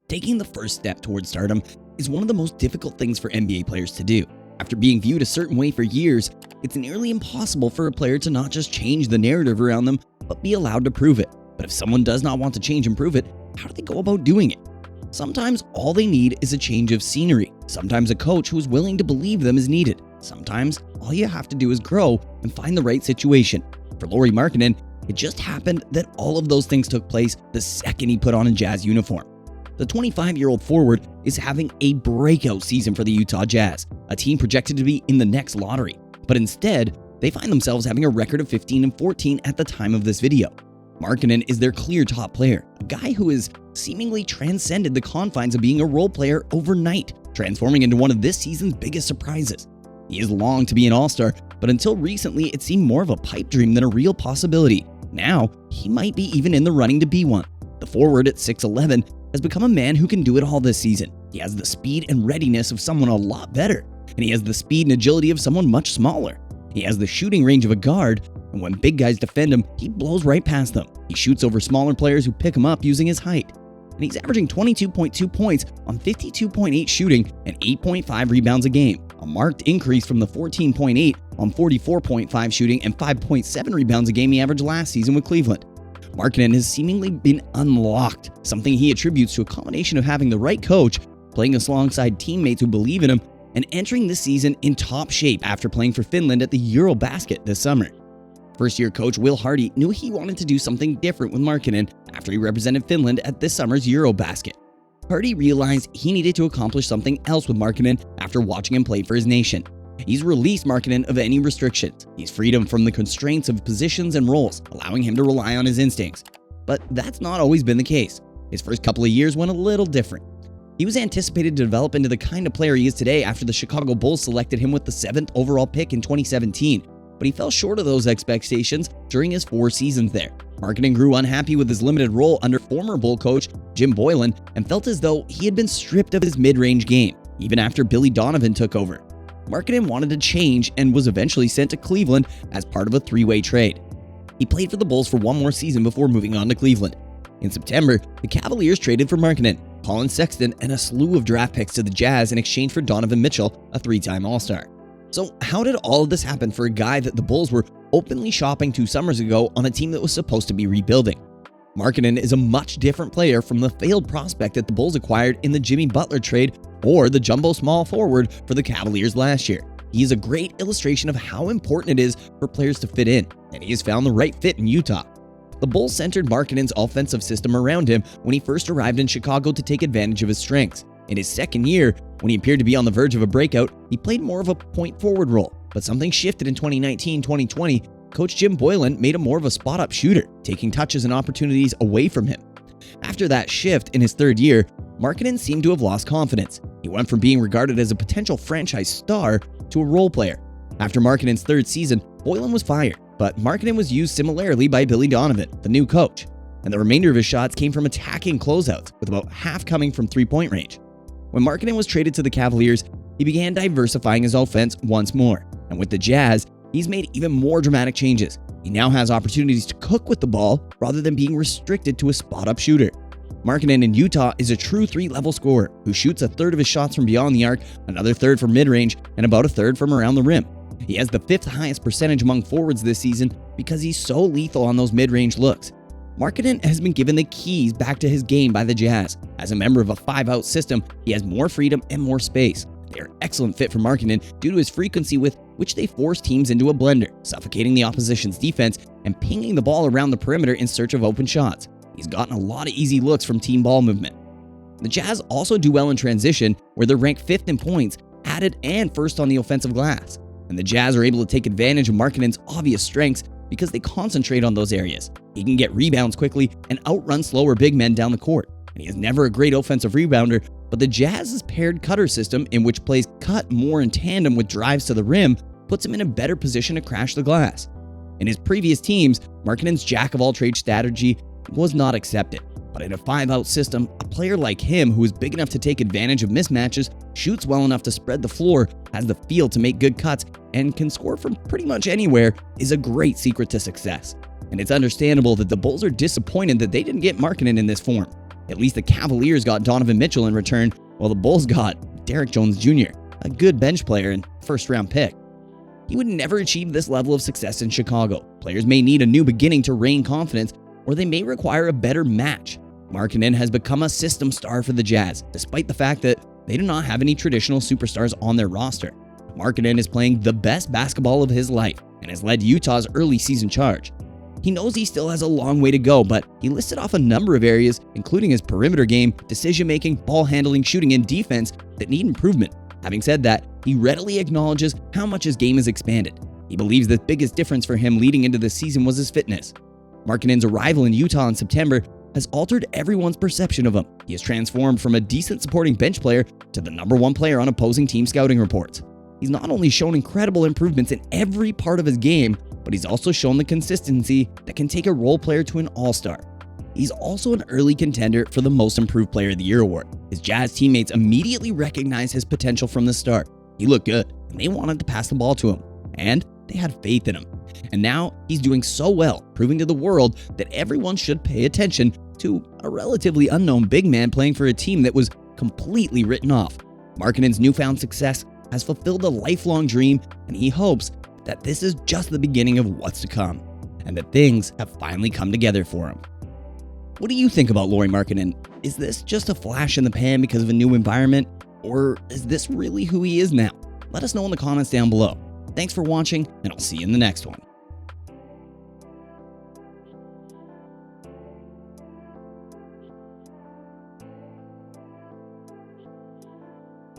Taking the first step towards stardom is one of the most difficult things for NBA players to do. After being viewed a certain way for years, it's nearly impossible for a player to not just change the narrative around them, but be allowed to prove it. But if someone does not want to change and prove it, how do they go about doing it? Sometimes all they need is a change of scenery. Sometimes a coach who is willing to believe them is needed. Sometimes all you have to do is grow and find the right situation. For Lauri Markkanen, it just happened that all of those things took place the second he put on a Jazz uniform. The 25-year-old forward is having a breakout season for the Utah Jazz, a team projected to be in the next lottery. But instead, they find themselves having a record of 15-14 at the time of this video. Markkanen is their clear top player, a guy who has seemingly transcended the confines of being a role player overnight, transforming into one of this season's biggest surprises. He has longed to be an all-star, but until recently it seemed more of a pipe dream than a real possibility. Now, he might be even in the running to be one. The forward at 6'11" has become a man who can do it all this season. He has the speed and readiness of someone a lot better, and he has the speed and agility of someone much smaller. He has the shooting range of a guard, and when big guys defend him, he blows right past them. He shoots over smaller players who pick him up using his height. And he's averaging 22.2 points on 52.8 shooting and 8.5 rebounds a game, a marked increase from the 14.8 on 44.5 shooting and 5.7 rebounds a game he averaged last season with Cleveland. Markkanen has seemingly been unlocked, something he attributes to a combination of having the right coach, playing alongside teammates who believe in him, and entering this season in top shape after playing for Finland at the Eurobasket this summer. First-year coach Will Hardy knew he wanted to do something different with Markkanen after he represented Finland at this summer's Eurobasket. Hardy realized he needed to accomplish something else with Markkanen after watching him play for his nation. He's released Markkanen of any restrictions. He's freed him from the constraints of positions and roles, allowing him to rely on his instincts. But that's not always been the case. His first couple of years went a little different. He was anticipated to develop into the kind of player he is today after the Chicago Bulls selected him with the 7th overall pick in 2017, but he fell short of those expectations during his 4 seasons there. Markkanen grew unhappy with his limited role under former Bull coach Jim Boylen and felt as though he had been stripped of his mid-range game, even after Billy Donovan took over. Markkanen wanted to change and was eventually sent to Cleveland as part of a 3-way trade. He played for the Bulls for one more season before moving on to Cleveland. In September, the Cavaliers traded for Markkanen, Colin Sexton, and a slew of draft picks to the Jazz in exchange for Donovan Mitchell, a 3-time All-Star. So how did all of this happen for a guy that the Bulls were openly shopping 2 summers ago on a team that was supposed to be rebuilding? Markkanen is a much different player from the failed prospect that the Bulls acquired in the Jimmy Butler trade or the jumbo small forward for the Cavaliers last year. He is a great illustration of how important it is for players to fit in, and he has found the right fit in Utah. The Bulls centered Markkanen's offensive system around him when he first arrived in Chicago to take advantage of his strengths. In his second year, when he appeared to be on the verge of a breakout, he played more of a point forward role, but something shifted in 2019-2020. Coach Jim Boylen made him more of a spot-up shooter, taking touches and opportunities away from him. After that shift in his third year, Markkanen seemed to have lost confidence. He went from being regarded as a potential franchise star to a role player. After Markkanen's third season, Boylen was fired, but Markkanen was used similarly by Billy Donovan, the new coach, and the remainder of his shots came from attacking closeouts, with about half coming from three-point range. When Markkanen was traded to the Cavaliers, he began diversifying his offense once more, and with the Jazz, he's made even more dramatic changes. He now has opportunities to cook with the ball rather than being restricted to a spot-up shooter. Markkanen in Utah is a true 3-level scorer who shoots a third of his shots from beyond the arc, another third from mid-range, and about a third from around the rim. He has the 5th highest percentage among forwards this season because he's so lethal on those mid-range looks. Markkanen has been given the keys back to his game by the Jazz. As a member of a 5-out system, he has more freedom and more space. They are an excellent fit for Markkanen due to his frequency with which they force teams into a blender, suffocating the opposition's defense and pinging the ball around the perimeter in search of open shots. He's gotten a lot of easy looks from team ball movement. The Jazz also do well in transition, where they're ranked 5th in points, added, and 1st on the offensive glass. And the Jazz are able to take advantage of Markkanen's obvious strengths because they concentrate on those areas. He can get rebounds quickly and outrun slower big men down the court. And he is never a great offensive rebounder, but the Jazz's paired cutter system, in which plays cut more in tandem with drives to the rim, puts him in a better position to crash the glass. In his previous teams, Markkanen's jack-of-all-trades strategy was not accepted. But in a 5-out system, a player like him who is big enough to take advantage of mismatches, shoots well enough to spread the floor, has the feel to make good cuts, and can score from pretty much anywhere is a great secret to success. And it's understandable that the Bulls are disappointed that they didn't get Markkanen in this form. At least the Cavaliers got Donovan Mitchell in return, while the Bulls got Derrick Jones Jr., a good bench player and first-round pick. He would never achieve this level of success in Chicago. Players may need a new beginning to regain confidence, or they may require a better match. Markkanen has become a system star for the Jazz, despite the fact that they do not have any traditional superstars on their roster. Markkanen is playing the best basketball of his life and has led Utah's early season charge. He knows he still has a long way to go, but he listed off a number of areas, including his perimeter game, decision-making, ball handling, shooting, and defense that need improvement. Having said that, he readily acknowledges how much his game has expanded. He believes the biggest difference for him leading into the season was his fitness. Markkanen's arrival in Utah in September has altered everyone's perception of him. He has transformed from a decent supporting bench player to the #1 player on opposing team scouting reports. He's not only shown incredible improvements in every part of his game, but he's also shown the consistency that can take a role player to an all-star. He's also an early contender for the Most Improved Player of the Year award. His Jazz teammates immediately recognized his potential from the start. He looked good, and they wanted to pass the ball to him, and they had faith in him. And now he's doing so well, proving to the world that everyone should pay attention to a relatively unknown big man playing for a team that was completely written off. Markkanen's newfound success has fulfilled a lifelong dream, and he hopes that this is just the beginning of what's to come, and that things have finally come together for him. What do you think about Lauri Markkanen? Is this just a flash in the pan because of a new environment, or is this really who he is now? Let us know in the comments down below. Thanks for watching, and I'll see you in the next one.